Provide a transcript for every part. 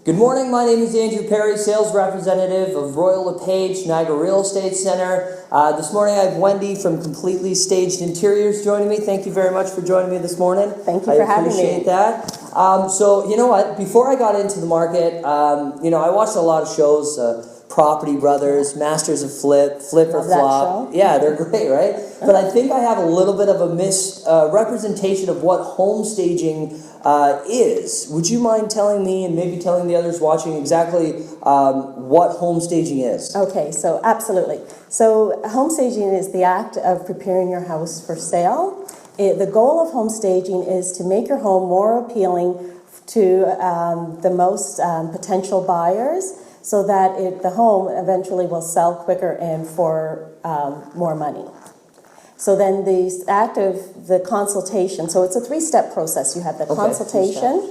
Good morning, my name is Andrew Perrie, sales representative of Royal LePage, Niagara Real Estate Center. This morning I have Wendy from Completely Staged Interiors joining me. Thank you very much for joining me this morning. Thank you for having me. I appreciate that. So, you know what, before I got into the market, I watched a lot of shows, Property Brothers, Masters of Flip or Flop. Yeah, they're great, right? But I think I have a little bit of a misrepresentation of what home staging is. Would you mind telling me and maybe telling the others watching exactly what home staging is? Okay, so absolutely. So home staging is the act of preparing your house for sale. The goal of home staging is to make your home more appealing to the most potential buyers, so that the home eventually will sell quicker and for more money. So then the act of the consultation, so it's a three-step process. You have the consultation,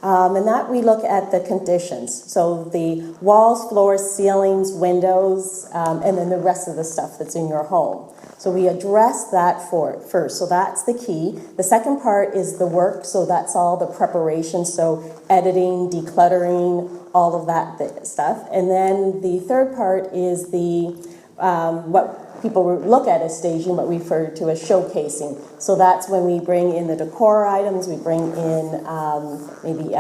and that we look at the conditions. So the walls, floors, ceilings, windows, and then the rest of the stuff that's in your home. So we address that first. So that's the key. The second part is the work. So that's all the preparation. So editing, decluttering, all of that stuff. And then the third part is the what people look at as staging, what we refer to as showcasing. So that's when we bring in the decor items, we bring in maybe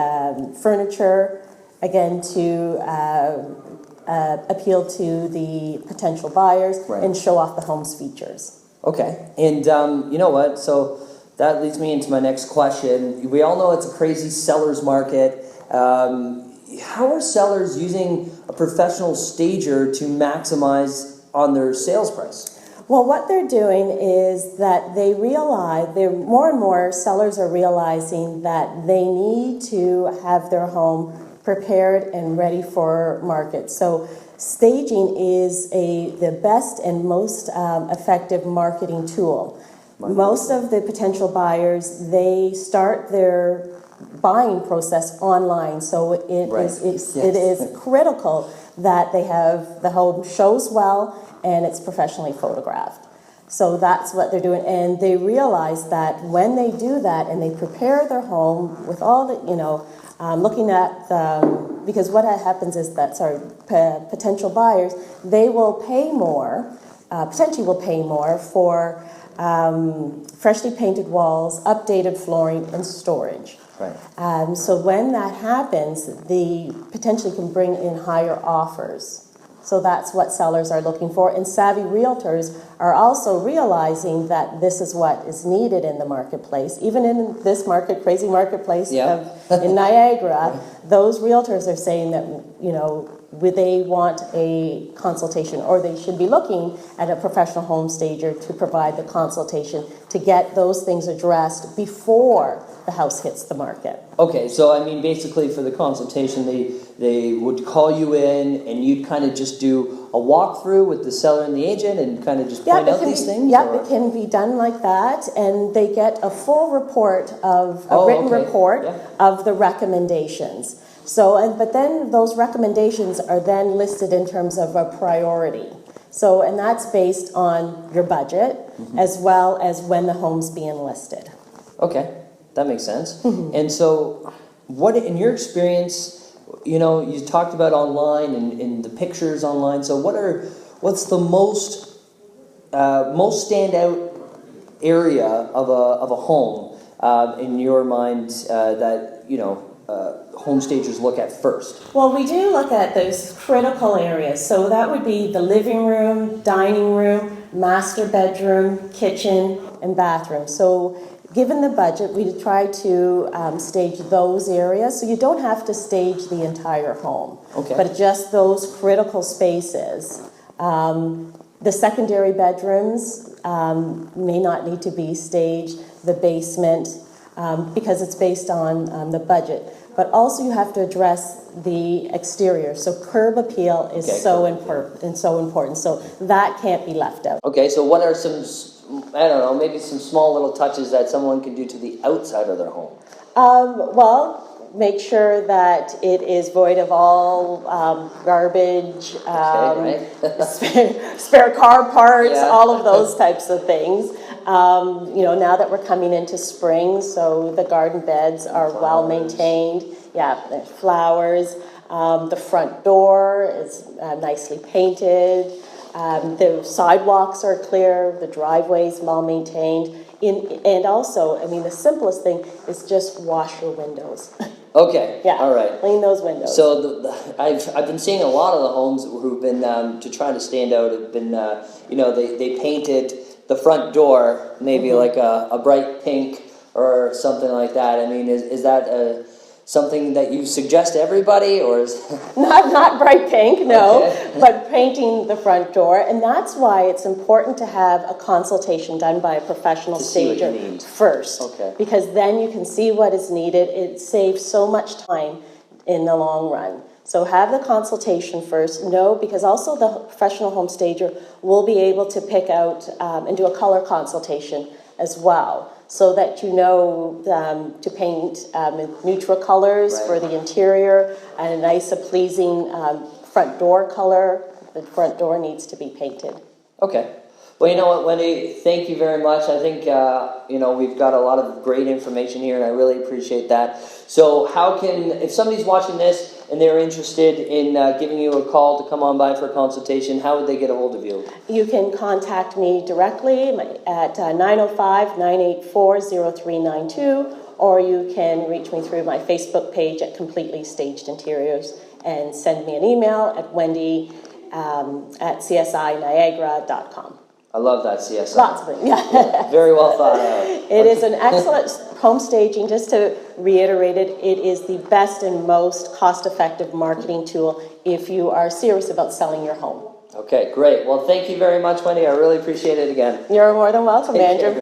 furniture, again to appeal to the potential buyers, right, and show off the home's features. Okay, and you know what, so that leads me into my next question. We all know it's a crazy seller's market. How are sellers using a professional stager to maximize on their sales price? Well, what they're doing is that they realize, more and more sellers are realizing that they need to have their home prepared and ready for market. So staging is the best and most effective marketing tool. Most of the potential buyers, they start their buying process online, so it is critical that they have the home shows well and it's professionally photographed. So that's what they're doing, and they realize that when they do that and they prepare their home with all the, looking at because what happens is that potential buyers, they will pay more, potentially will pay more for freshly painted walls, updated flooring, and storage. Right. So when that happens, they potentially can bring in higher offers. So that's what sellers are looking for. And savvy realtors are also realizing that this is what is needed in the marketplace. Even in this crazy marketplace in Niagara, those realtors are saying that, they want a consultation, or they should be looking at a professional home stager to provide the consultation to get those things addressed before the house hits the market. Okay, so I mean, basically for the consultation, they would call you in and you'd kind of just do a walkthrough with the seller and the agent and kind of just point out these things? Yep, it can be done like that, and they get a full report of, written report of the recommendations. So, but then those recommendations are then listed in terms of a priority. So, and that's based on your budget, as well as when the home's being listed. Okay, that makes sense. And so, what, in your experience, you talked about online and the pictures online. So, what's the most standout area of a home in your mind that home stagers look at first? Well, we do look at those critical areas. So that would be the living room, dining room, master bedroom, kitchen, and bathroom. So given the budget, we try to stage those areas. So you don't have to stage the entire home, but just those critical spaces. The secondary bedrooms may not need to be staged, the basement, because it's based on the budget. But also you have to address the exterior. So curb appeal is so important. So that can't be left out. Okay, so what are some, maybe some small little touches that someone can do to the outside of their home? Well, make sure that it is void of all garbage, spare car parts, all of those types of things. Now that we're coming into spring, so the garden beds are well maintained. Yeah, flowers. The front door is nicely painted. The sidewalks are clear. The driveway's well maintained. And also, I mean, the simplest thing is just wash your windows. Okay. Yeah. All right. Clean those windows. So I've been seeing a lot of the homes who've been to try to stand out have been they painted the front door maybe like a bright pink or something like that. I mean, is that something that you suggest to everybody, or is not bright pink, no, okay. but painting the front door, and that's why it's important to have a consultation done by a professional stager first, because then you can see what is needed. It saves so much time in the long run. So have the consultation first, because also the professional home stager will be able to pick out and do a color consultation as well, so that you know to paint neutral colors for the interior and a nice, pleasing front door color. The front door needs to be painted. Okay. Well, you know what, Wendy, thank you very much. I think, we've got a lot of great information here, and I really appreciate that. So if somebody's watching this and they're interested in giving you a call to come on by for a consultation, how would they get a hold of you? You can contact me directly at 905-984-0392, or you can reach me through my Facebook page at Completely Staged Interiors, and send me an email at Wendy at csiniagara.com. I love that, CSI. Lots of it, yeah. Very well thought out. It is an excellent home staging. Just to reiterate it, it is the best and most cost-effective marketing tool if you are serious about selling your home. Okay, great. Well, thank you very much, Wendy. I really appreciate it again. You're more than welcome, Andrew.